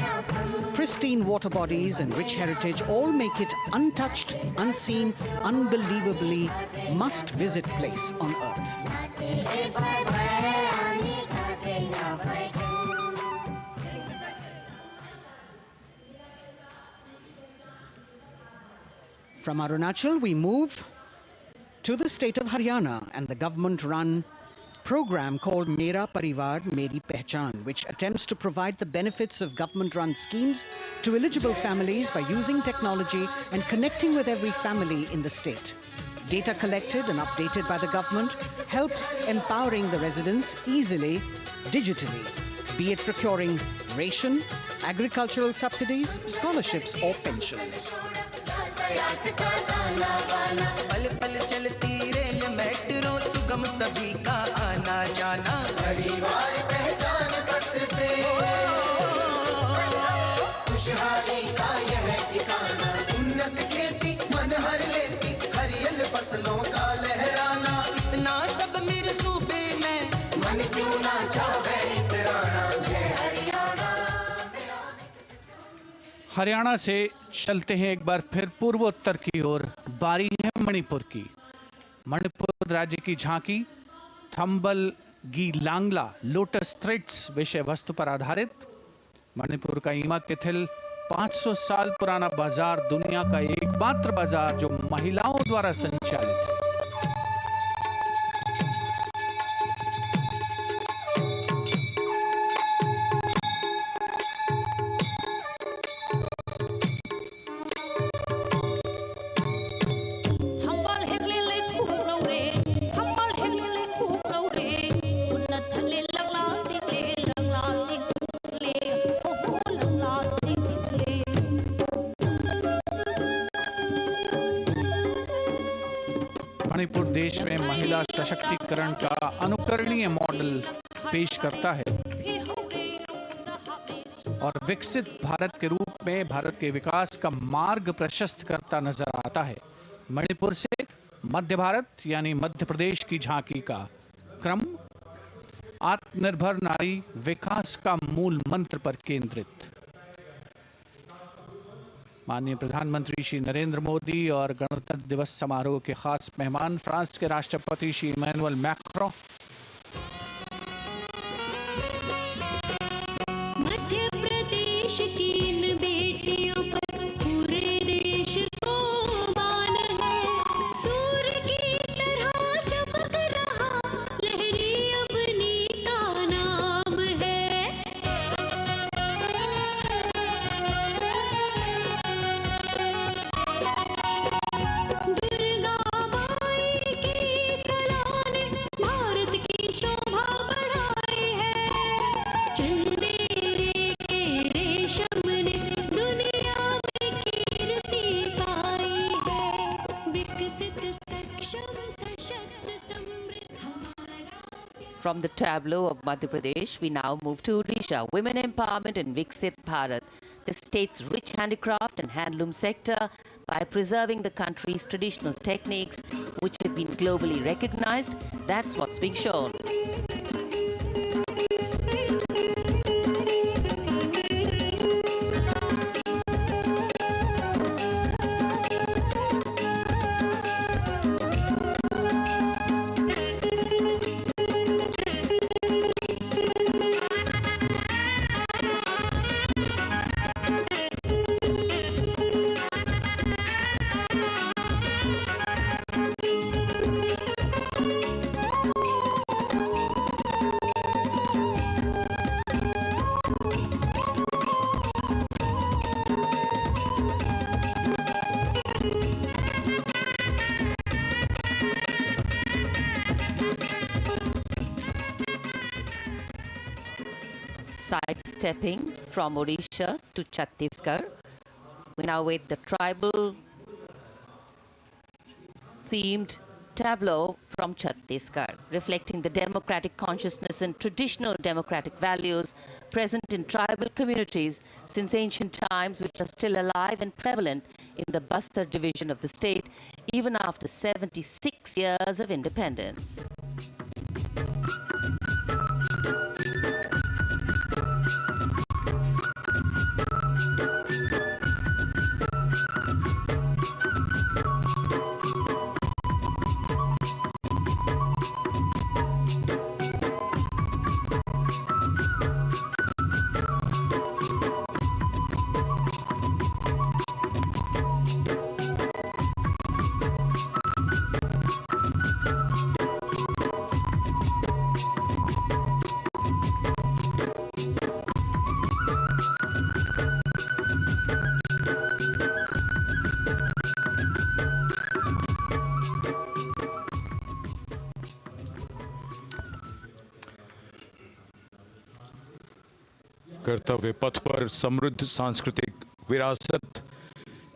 pristine water bodies and rich heritage all make it untouched, unseen, unbelievably must-visit place on earth. From Arunachal, we move to the state of Haryana and the government-run program called Mera Parivar Meri Pehchan, which attempts to provide the benefits of government-run schemes to eligible families by using technology and connecting with every family in the state. Data collected and updated by the government helps empowering the residents easily, digitally, be it procuring ration, agricultural subsidies, scholarships or pensions. पल पल चलती rail metro सुगम सभी का आना जाना परिवार पहचान पत्र से खुशहाली का यह ठिकाना उन्नत खेती मन हर लेती हरियल फसलों का लहराना इतना सब मेरे सूबे में मन क्यों ना चाहे इतराना जय हरियाणा। हरियाणा से चलते हैं एक बार फिर पूर्वोत्तर की ओर। बारी है मणिपुर की। मणिपुर राज्य की झांकी थंबल गी लांगला लोटस थ्रेड्स विषय वस्तु पर आधारित। मणिपुर का ईमा किथिल 500 साल पुराना बाजार, दुनिया का एकमात्र बाजार जो महिलाओं द्वारा संचालित है। मणिपुर देश में महिला सशक्तिकरण का अनुकरणीय मॉडल पेश करता है और विकसित भारत के रूप में भारत के विकास का मार्ग प्रशस्त करता नजर आता है। मणिपुर से मध्य भारत यानी मध्य प्रदेश की झांकी का क्रम आत्मनिर्भर नारी विकास का मूल मंत्र पर केंद्रित। माननीय प्रधानमंत्री श्री नरेंद्र मोदी और गणतंत्र दिवस समारोह के खास मेहमान फ्रांस के राष्ट्रपति श्री इमैनुअल मैक्रों, मध्य प्रदेश की इन बेटियों पर पूरे देश को मान है। सूर्य की तरह चमक रहा लहरी अपनी का नाम है। दुर्गा माई की कला ने भारत की शोभा बढ़ाई है। चंदेरे के रेशम ने दुनिया में कीर्ति पाई है। विकसित सक्षम सशक्त समृद्ध हमारा From the tableau of Madhya Pradesh, we now move to Odisha. Women empowerment in Viksit Bharat, the state's rich handicraft and handloom sector, by preserving the country's traditional techniques, which have been globally recognized. That's what's being shown. stepping from Odisha to Chhattisgarh. We now wait the tribal themed tableau from Chhattisgarh, reflecting the democratic consciousness and traditional democratic values present in tribal communities since ancient times, which are still alive and prevalent in the Bastar division of the state, even after 76 years of independence. कर्तव्य पथ पर समृद्ध सांस्कृतिक विरासत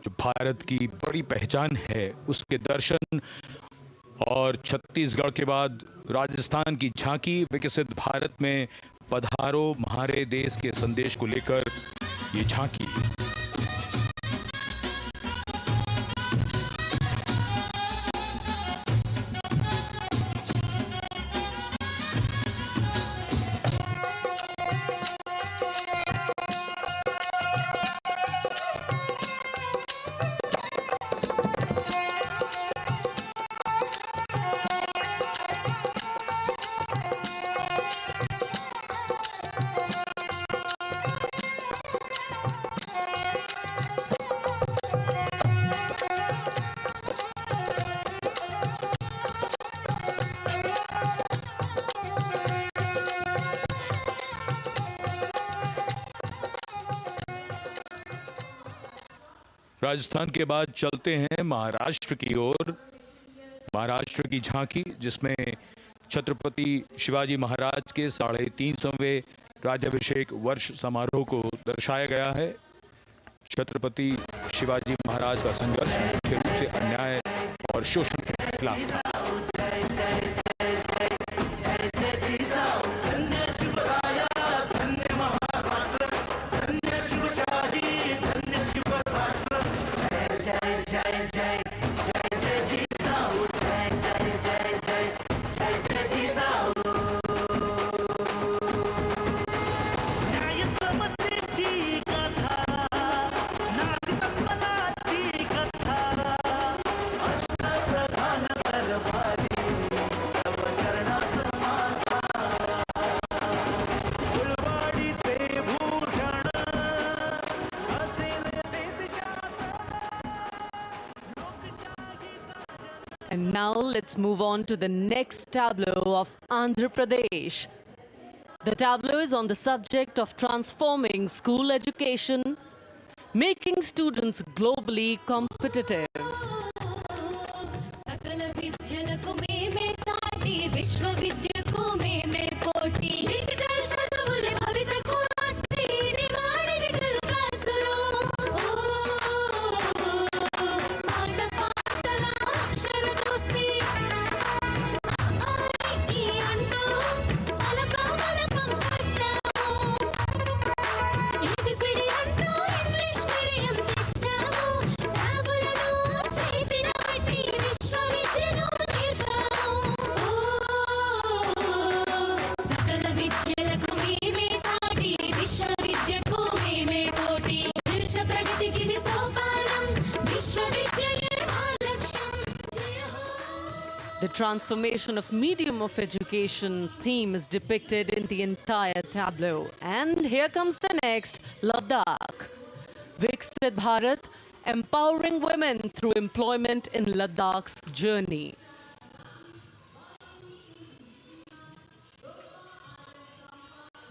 जो भारत की बड़ी पहचान है, उसके दर्शन और छत्तीसगढ़ के बाद राजस्थान की झांकी विकसित भारत में पधारो म्हारे देश के संदेश को लेकर ये झांकी। राजस्थान के बाद चलते हैं महाराष्ट्र की ओर। महाराष्ट्र की झांकी जिसमें छत्रपति शिवाजी महाराज के 350वें राज्याभिषेक वर्ष समारोह को दर्शाया गया है। छत्रपति शिवाजी महाराज का संघर्ष मुख्य रूप से अन्याय और शोषण के खिलाफ था। And now let's move on to the next tableau of Andhra Pradesh. The tableau is on the subject of transforming school education, making students globally competitive. The transformation of medium of education theme is depicted in the entire tableau. And here comes the next, Ladakh. Viksit Bharat, empowering women through employment in Ladakh's journey.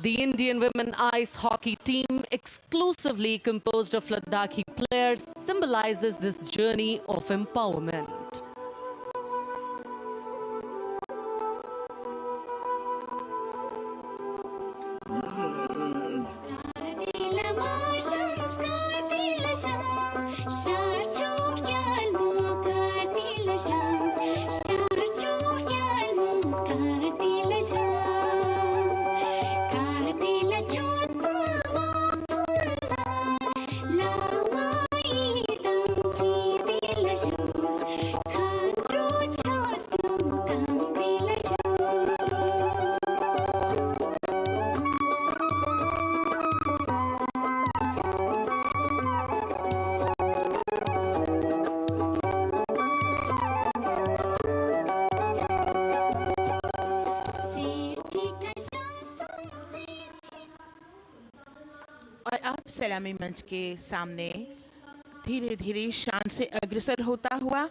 The Indian women ice hockey team, exclusively composed of Ladakhi players, symbolizes this journey of empowerment. सलामी मंच के सामने धीरे धीरे शान से अग्रसर होता हुआ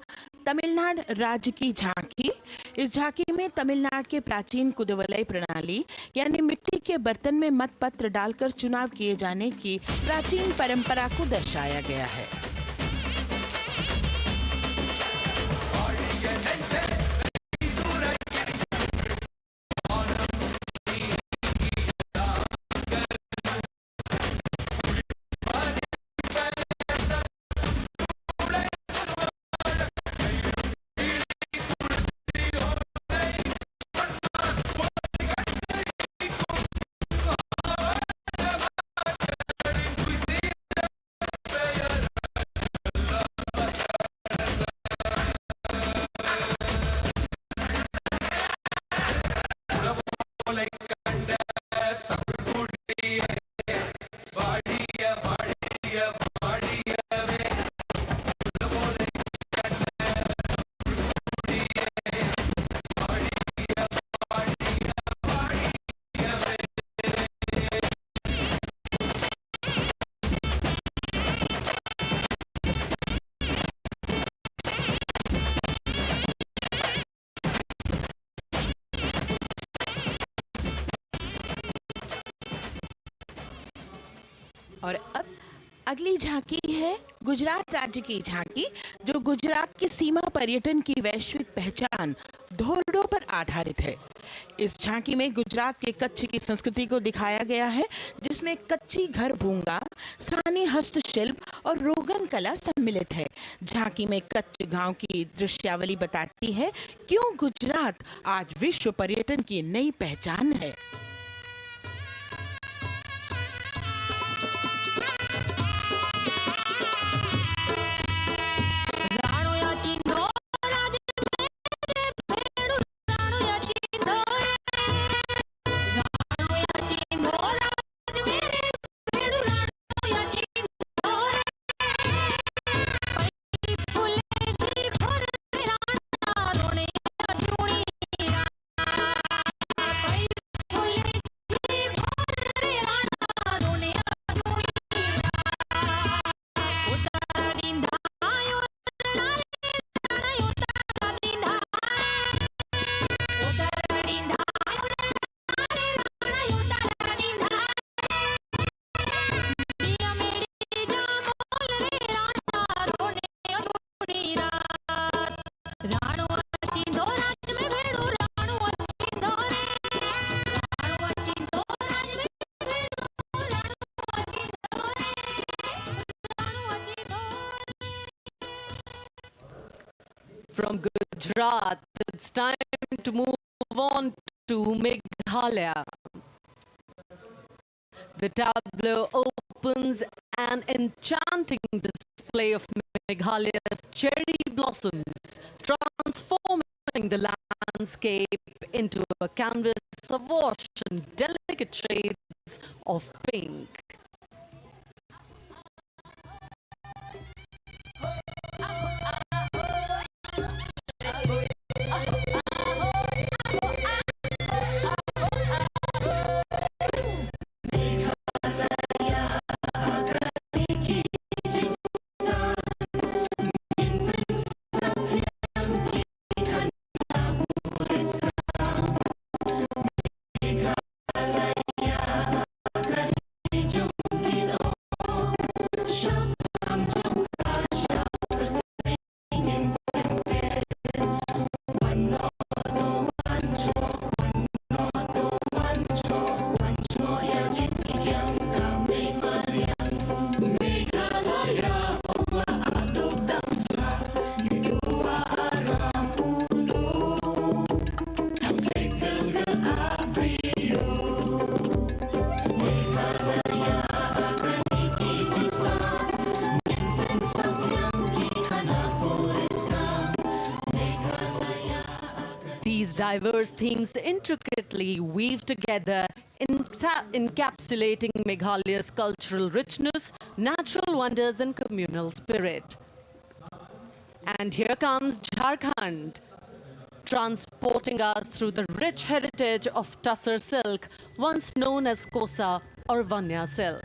तमिलनाडु राज्य की झांकी। इस झांकी में तमिलनाडु के प्राचीन कुदवलय प्रणाली यानी मिट्टी के बर्तन में मतपत्र डालकर चुनाव किए जाने की प्राचीन परंपरा को दर्शाया गया है। और अब अगली झांकी है गुजरात राज्य की झांकी, जो गुजरात की सीमा पर्यटन की वैश्विक पहचान धोरडों पर आधारित है। इस झांकी में गुजरात के कच्छ की संस्कृति को दिखाया गया है, जिसमें कच्ची घर भूंगा, स्थानीय हस्तशिल्प और रोगन कला सम्मिलित है। झांकी में कच्छ गांव की दृश्यावली बताती है क्यों गुजरात आज विश्व पर्यटन की नई पहचान है। From Gujarat, it's time to move on to Meghalaya. The tableau opens an enchanting display of Meghalaya's cherry blossoms, transforming the landscape into a canvas awash in delicate shades of pink. These diverse themes intricately weave together, encapsulating Meghalaya's cultural richness, natural wonders, and communal spirit. And here comes Jharkhand, transporting us through the rich heritage of Tussar silk, once known as Kosa or Vanya silk.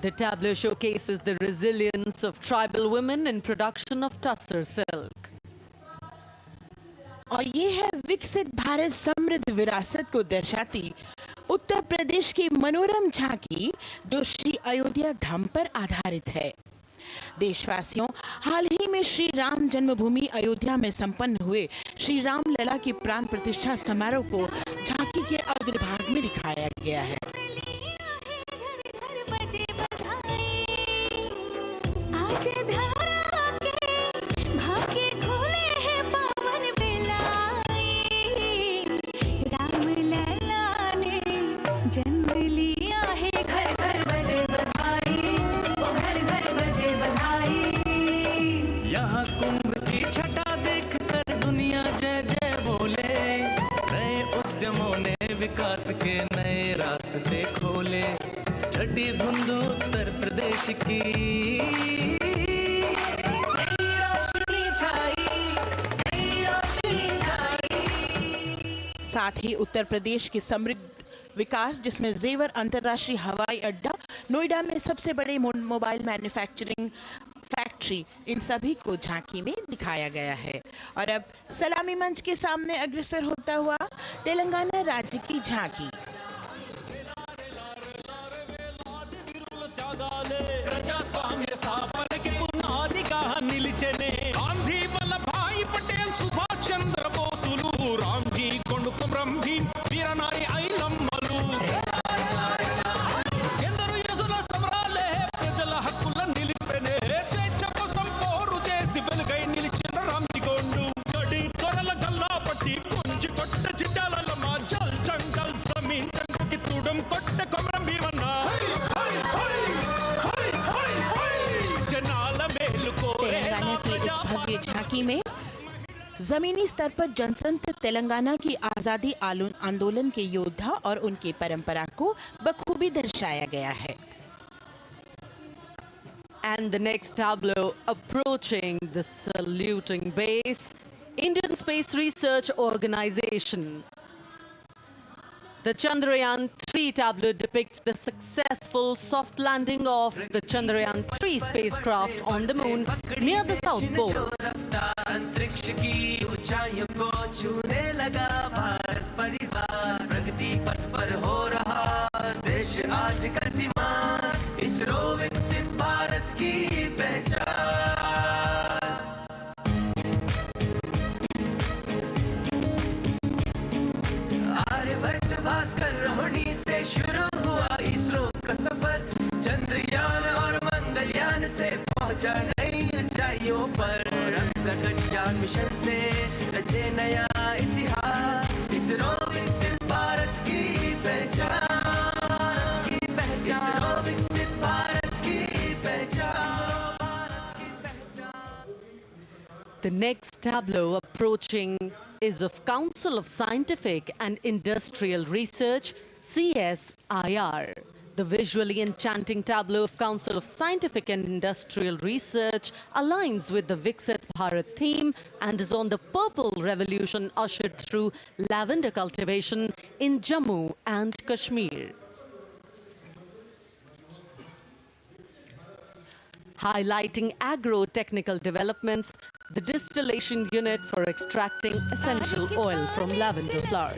The tableau showcases the resilience of tribal women in production of tussar silk. और ये है विकसित भारत समृद्ध विरासत को दर्शाती उत्तर प्रदेश की मनोरम झांकी जो श्री अयोध्या धाम पर आधारित है। देशवासियों, हाल ही में श्री राम जन्मभूमि अयोध्या में संपन्न हुए श्री राम लला की प्राण प्रतिष्ठा समारोह को झांकी के अग्रभाग में दिखाया गया है। जन्म लिया है, घर घर बजे बधाई, ओ घर घर बजे बधाई। यहाँ कुंभ की छटा देख कर दुनिया जय जय बोले। नए उद्यमों ने विकास के नए रास्ते खोले। छठी धुंध उत्तर प्रदेश की नई रोशनी छाई, नई रोशनी छाई। साथ ही उत्तर प्रदेश की समृद्ध विकास जिसमें जेवर अंतर्राष्ट्रीय हवाई अड्डा, नोएडा में सबसे बड़े मोबाइल मैन्युफैक्चरिंग फैक्ट्री, इन सभी को झांकी में दिखाया गया है। और अब सलामी मंच के सामने अग्रसर होता हुआ तेलंगाना राज्य की झांकी। ప్రజాస్వామ్య స్థాపనకి పునాదిగా నిలిచెనే గాంధీ వల్లభాయ్ పటేల్ సుభాష్ చంద్ర బోసులు రామ్జీ కొండుకు బ్రహ్మీ వీరనారి ఐలమ్మలు ఎందరో యుధుల సమరాలే ప్రజల హక్కుల నిలిపెనే స్వేచ్ఛ కోసం పోరు చేసి వెలుగై నిలిచిన రామ్జీ కొండు గడి కొరల గల్లా పట్టి కొంచి కొట్ట చిట్టాలమ్మ జల్ జంగల్ జమీన్ జంగుకి తుడం కొట్ట కొమరం భీమన్న तेलंगाना की इस भव्य झांकी में जमीनी स्तर पर जनतंत्र तेलंगाना की आजादी आंदोलन के योद्धा और उनकी परंपरा को बखूबी दर्शाया गया है। And the next tableau approaching the saluting base, Indian Space Research Organization. The Chandrayaan-3 tableau depicts the successful soft landing of the Chandrayaan-3 spacecraft on the moon near the South Pole. अंतरिक्ष की ऊंचाइयों को छूने लगा भारत परिवार। प्रगति पथ पर हो रहा देश आज गतिमान, इसरो विकसित भारत की पहचान। आर्यभट्ट भास्कर रोहिणी से शुरू हुआ इसरो का सफर। चंद्रयान और मंगलयान से पहुंचा नई ऊंचाइयों पर। गगनयान मिशन से रचे नया इतिहास, इसरो विकसित भारत की पहचान, इसरो विकसित भारत की पहचान। The next tableau approaching is of Council of Scientific and Industrial Research, CSIR. The visually enchanting tableau of Council of Scientific and Industrial Research aligns with the Viksit Bharat theme and is on the purple revolution ushered through lavender cultivation in Jammu and Kashmir. Highlighting agro-technical developments, the distillation unit for extracting essential oil from lavender flower.